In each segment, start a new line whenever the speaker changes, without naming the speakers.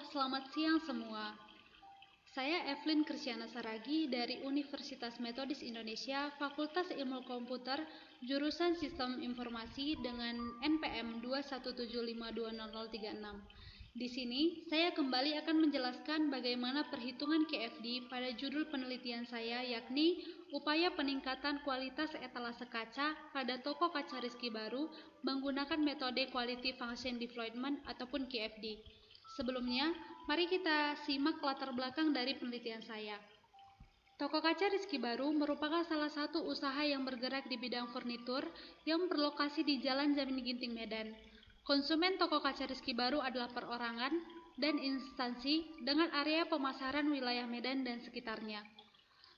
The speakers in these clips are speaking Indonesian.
selamat siang semua. Saya Evelyn Kristiana Saragi dari Universitas Metodis Indonesia, Fakultas Ilmu Komputer, jurusan Sistem Informasi dengan NPM 217520036. Di sini, saya kembali akan menjelaskan bagaimana perhitungan KFD pada judul penelitian saya, yakni upaya peningkatan kualitas etalase kaca pada toko kaca Rizky Baru menggunakan metode Quality Function Deployment ataupun KFD. Sebelumnya, mari kita simak latar belakang dari penelitian saya. Toko kaca Rizky Baru merupakan salah satu usaha yang bergerak di bidang furnitur yang berlokasi di Jalan Jamin Ginting, Medan. Konsumen toko kaca Rizky Baru adalah perorangan dan instansi dengan area pemasaran wilayah Medan dan sekitarnya.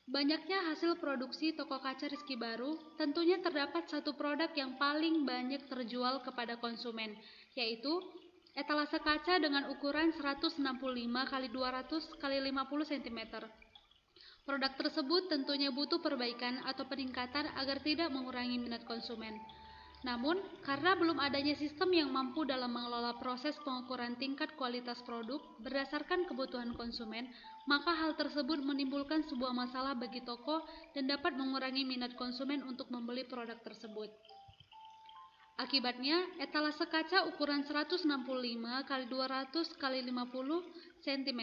Banyaknya hasil produksi toko kaca Rizky Baru, tentunya terdapat satu produk yang paling banyak terjual kepada konsumen, yaitu etalase kaca dengan ukuran 165 x 200 x 50 cm. Produk tersebut tentunya butuh perbaikan atau peningkatan agar tidak mengurangi minat konsumen. Namun, karena belum adanya sistem yang mampu dalam mengelola proses pengukuran tingkat kualitas produk berdasarkan kebutuhan konsumen, maka hal tersebut menimbulkan sebuah masalah bagi toko dan dapat mengurangi minat konsumen untuk membeli produk tersebut. Akibatnya, etalase kaca ukuran 165 x 200 x 50 cm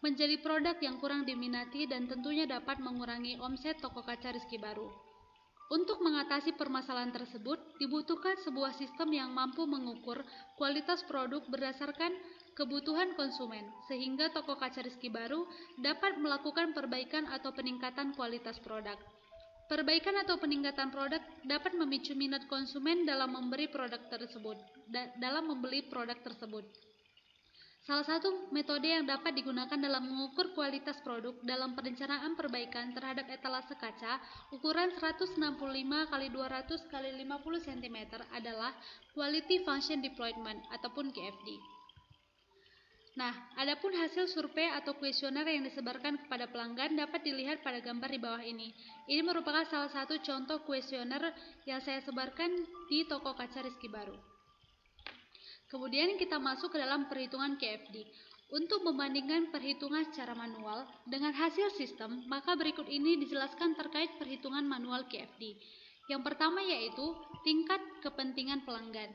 menjadi produk yang kurang diminati dan tentunya dapat mengurangi omset toko kaca Rizky Baru. Untuk mengatasi permasalahan tersebut, dibutuhkan sebuah sistem yang mampu mengukur kualitas produk berdasarkan kebutuhan konsumen, sehingga toko kaca Rizky Baru dapat melakukan perbaikan atau peningkatan kualitas produk. Perbaikan atau peningkatan produk dapat memicu minat konsumen dalam membeli produk tersebut. Salah satu metode yang dapat digunakan dalam mengukur kualitas produk dalam perencanaan perbaikan terhadap etalase kaca ukuran 165 x 200 x 50 cm adalah Quality Function Deployment ataupun QFD. Nah, adapun hasil survei atau kuesioner yang disebarkan kepada pelanggan dapat dilihat pada gambar di bawah ini. Ini merupakan salah satu contoh kuesioner yang saya sebarkan di toko kaca Rizky Baru. Kemudian kita masuk ke dalam perhitungan KFD. Untuk membandingkan perhitungan secara manual dengan hasil sistem, maka berikut ini dijelaskan terkait perhitungan manual KFD. Yang pertama yaitu tingkat kepentingan pelanggan.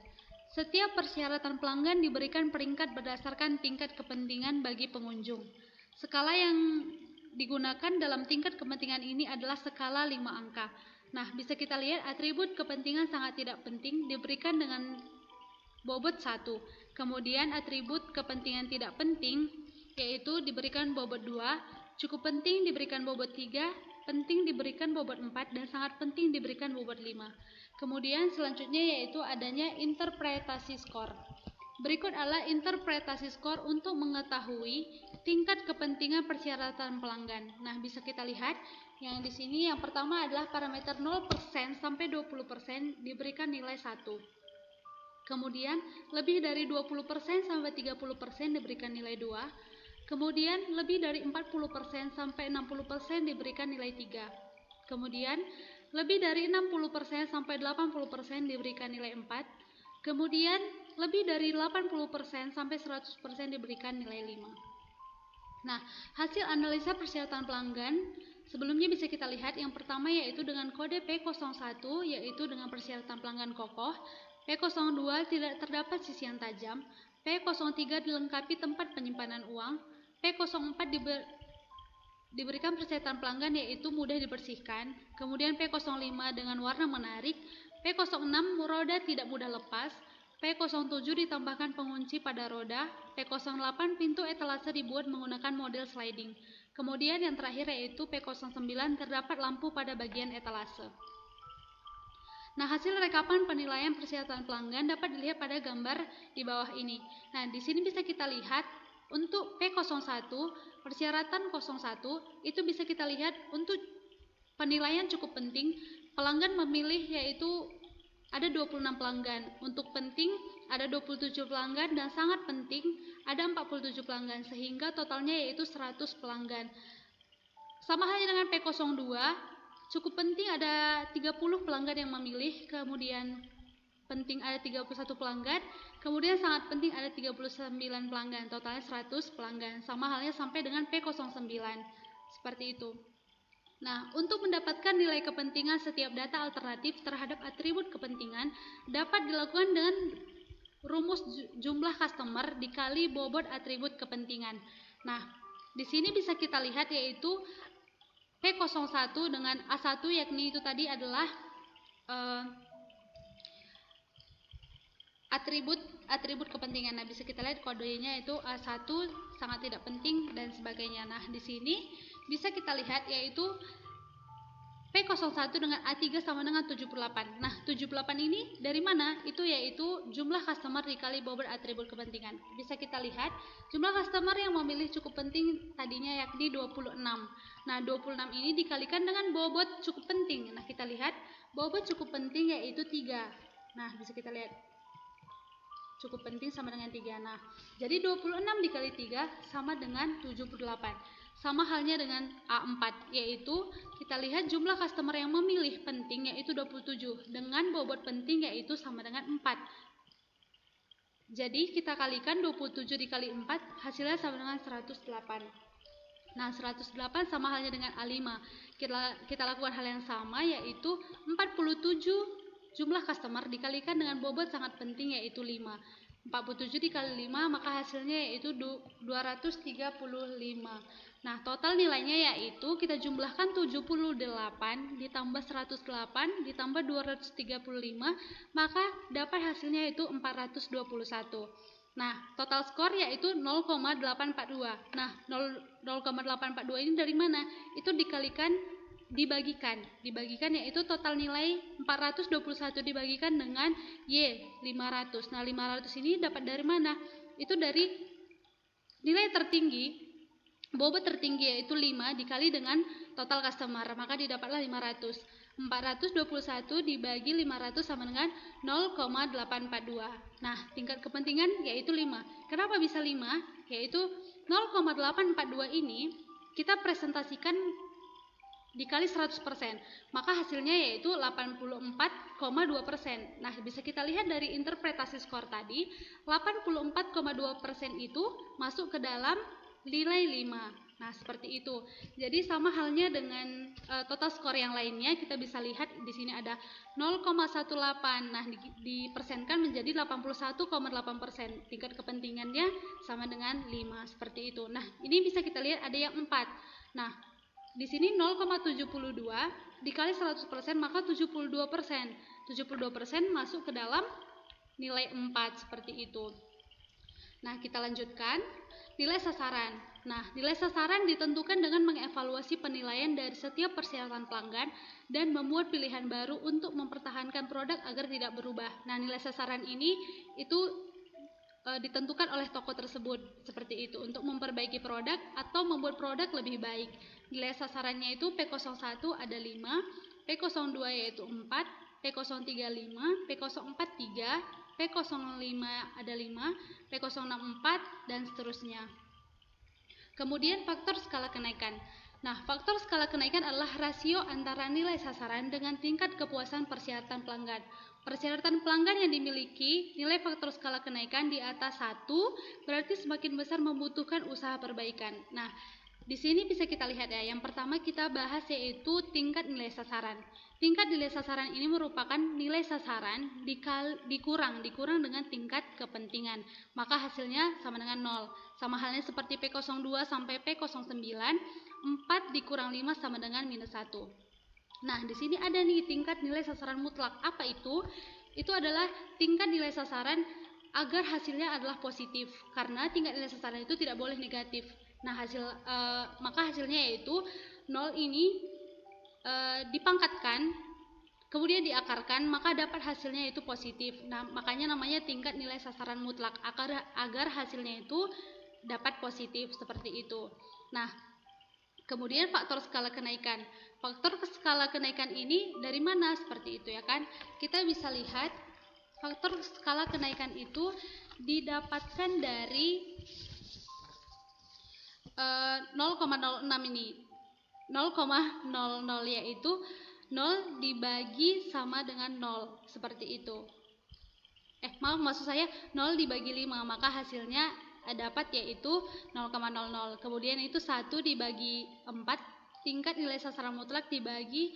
Setiap persyaratan pelanggan diberikan peringkat berdasarkan tingkat kepentingan bagi pengunjung. Skala yang digunakan dalam tingkat kepentingan ini adalah skala 5 angka. Nah, bisa kita lihat atribut kepentingan sangat tidak penting diberikan dengan bobot 1. Kemudian atribut kepentingan tidak penting yaitu diberikan bobot 2, cukup penting diberikan bobot 3, penting diberikan bobot 4, dan sangat penting diberikan bobot 5. Kemudian selanjutnya yaitu adanya interpretasi skor. Berikut adalah interpretasi skor untuk mengetahui tingkat kepentingan persyaratan pelanggan. Nah, bisa kita lihat yang di sini yang pertama adalah parameter 0% sampai 20% diberikan nilai 1. Kemudian lebih dari 20% sampai 30% diberikan nilai 2. Kemudian lebih dari 40% sampai 60% diberikan nilai 3. Kemudian lebih dari 60% sampai 80% diberikan nilai 4. Kemudian lebih dari 80% sampai 100% diberikan nilai 5. Nah, hasil analisa persyaratan pelanggan sebelumnya bisa kita lihat yang pertama yaitu dengan kode P01 yaitu dengan persyaratan pelanggan kokoh, P02 tidak terdapat sisian tajam, P03 dilengkapi tempat penyimpanan uang, P04 diberikan persyaratan pelanggan yaitu mudah dibersihkan, kemudian P05 dengan warna menarik, P06 roda tidak mudah lepas, P07 ditambahkan pengunci pada roda, P08 pintu etalase dibuat menggunakan model sliding. Kemudian yang terakhir yaitu P09 terdapat lampu pada bagian etalase. Nah, hasil rekapan penilaian persyaratan pelanggan dapat dilihat pada gambar di bawah ini. Nah, di sini bisa kita lihat untuk P01, persyaratan 01 itu bisa kita lihat untuk penilaian cukup penting, pelanggan memilih yaitu ada 26 pelanggan. Untuk penting ada 27 pelanggan dan sangat penting ada 47 pelanggan sehingga totalnya yaitu 100 pelanggan. Sama halnya dengan P02, cukup penting ada 30 pelanggan yang memilih, kemudian penting ada 31 pelanggan Kemudian sangat penting ada 39 pelanggan, totalnya 100 pelanggan. Sama halnya sampai dengan P09. Seperti itu. Nah, untuk mendapatkan nilai kepentingan setiap data alternatif terhadap atribut kepentingan dapat dilakukan dengan rumus jumlah customer dikali bobot atribut kepentingan. Nah, di sini bisa kita lihat yaitu P01 dengan A1, yakni itu tadi adalah atribut kepentingan. Nah, bisa kita lihat kodenya itu A1 sangat tidak penting dan sebagainya. Nah, di sini bisa kita lihat yaitu P01 dengan A3 sama dengan 78. Nah, 78 ini dari mana? Itu yaitu jumlah customer dikali bobot atribut kepentingan. Bisa kita lihat jumlah customer yang memilih cukup penting tadinya yakni 26. Nah, 26 ini dikalikan dengan bobot cukup penting. Nah, kita lihat bobot cukup penting yaitu 3. Nah, bisa kita lihat cukup penting sama dengan 3. Nah, jadi 26 dikali 3 sama dengan 78. Sama halnya dengan A4, yaitu kita lihat jumlah customer yang memilih penting yaitu 27 dengan bobot penting yaitu sama dengan 4. Jadi kita kalikan 27 dikali 4 hasilnya sama dengan 108. Nah, 108 sama halnya dengan A5. Kita lakukan hal yang sama yaitu 47 jumlah customer dikalikan dengan bobot sangat penting yaitu 5. 47 dikali 5 maka hasilnya yaitu 235. Nah, total nilainya yaitu kita jumlahkan 78 ditambah 108 ditambah 235 maka dapat hasilnya yaitu 421. Nah, total skor yaitu 0,842. Nah, 0,842 ini dari mana? Itu dibagikan yaitu total nilai 421 dibagikan dengan Y 500. Nah, 500 ini dapat dari mana? Itu dari nilai tertinggi, bobot tertinggi yaitu 5 dikali dengan total customer, maka didapatlah 500. 421 dibagi 500 sama dengan 0,842. Nah, tingkat kepentingan yaitu 5. Kenapa bisa 5? Yaitu 0,842 ini kita presentasikan dikali 100%, maka hasilnya yaitu 84,2%. Nah, bisa kita lihat dari interpretasi skor tadi, 84,2% itu masuk ke dalam nilai 5. Nah, seperti itu. Jadi sama halnya dengan total skor yang lainnya, kita bisa lihat di sini ada 0,18. Nah, dipersenkan menjadi 81,8%. Tingkat kepentingannya sama dengan 5, seperti itu. Nah, ini bisa kita lihat ada yang 4. Nah, di sini 0,72 dikali 100% maka 72%. 72% masuk ke dalam nilai 4, seperti itu. Nah, kita lanjutkan. Nilai sasaran. Nah, nilai sasaran ditentukan dengan mengevaluasi penilaian dari setiap persyaratan pelanggan dan memuat pilihan baru untuk mempertahankan produk agar tidak berubah. Nah, nilai sasaran ini itu ditentukan oleh toko tersebut, seperti itu, untuk memperbaiki produk atau membuat produk lebih baik. Nilai sasarannya itu P01 ada 5, P02 yaitu 4, P03 5, P04 3, P05 ada 5, P06 4, dan seterusnya. Kemudian faktor skala kenaikan. Nah, faktor skala kenaikan adalah rasio antara nilai sasaran dengan tingkat kepuasan persyaratan pelanggan. Persyaratan pelanggan yang dimiliki nilai faktor skala kenaikan di atas 1 berarti semakin besar membutuhkan usaha perbaikan. Nah, di sini bisa kita lihat ya, yang pertama kita bahas yaitu tingkat nilai sasaran. Tingkat nilai sasaran ini merupakan nilai sasaran dikurang dengan tingkat kepentingan. Maka hasilnya sama dengan 0. Sama halnya seperti P02 sampai P09, 4 dikurang 5 sama dengan minus 1. Nah, di sini ada nih tingkat nilai sasaran mutlak. Apa itu? Itu adalah tingkat nilai sasaran agar hasilnya adalah positif. Karena tingkat nilai sasaran itu tidak boleh negatif. Nah, maka hasilnya yaitu 0 ini dipangkatkan, kemudian diakarkan, maka dapat hasilnya itu positif. Nah, makanya namanya tingkat nilai sasaran mutlak agar hasilnya itu dapat positif, seperti itu. Nah, kemudian faktor skala kenaikan. Faktor skala kenaikan ini dari mana? Seperti itu ya kan. Kita bisa lihat faktor skala kenaikan itu didapatkan dari 0,06 ini. 0,00 yaitu 0 dibagi sama dengan 0, seperti itu. maksud saya 0 dibagi 5, maka hasilnya dapat yaitu 0,00. Kemudian itu 1 dibagi 4, tingkat nilai sasaran mutlak dibagi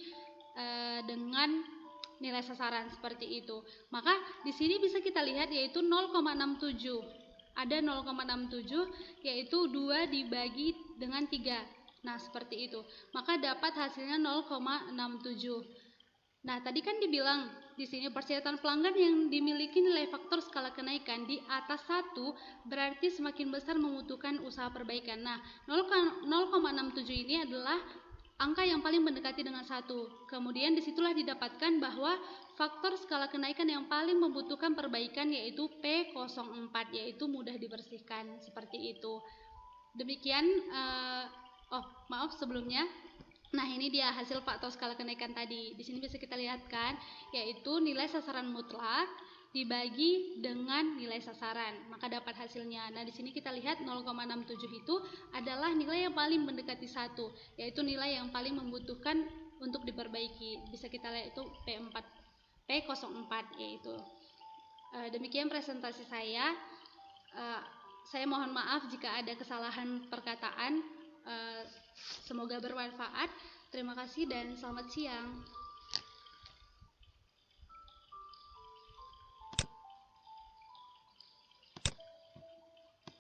dengan nilai sasaran seperti itu. Maka di sini bisa kita lihat yaitu 0,67. Ada 0,67 yaitu 2 dibagi dengan 3. Nah, seperti itu. Maka dapat hasilnya 0,67. Nah, tadi kan dibilang di sini persyaratan pelanggan yang dimiliki nilai faktor skala kenaikan di atas 1 berarti semakin besar membutuhkan usaha perbaikan. Nah, 0,67 ini adalah angka yang paling mendekati dengan 1. Kemudian disitulah didapatkan bahwa faktor skala kenaikan yang paling membutuhkan perbaikan yaitu P04, yaitu mudah dibersihkan, seperti itu. Demikian, maaf sebelumnya. Nah, ini dia hasil faktor skala kenaikan tadi. Di sini bisa kita lihat kan, yaitu nilai sasaran mutlak dibagi dengan nilai sasaran, maka dapat hasilnya. Nah, di sini kita lihat 0,67 itu adalah nilai yang paling mendekati 1, yaitu nilai yang paling membutuhkan untuk diperbaiki. Bisa kita lihat itu P04 yaitu. Demikian presentasi saya. Saya mohon maaf jika ada kesalahan perkataan. Semoga bermanfaat. Terima kasih dan selamat siang.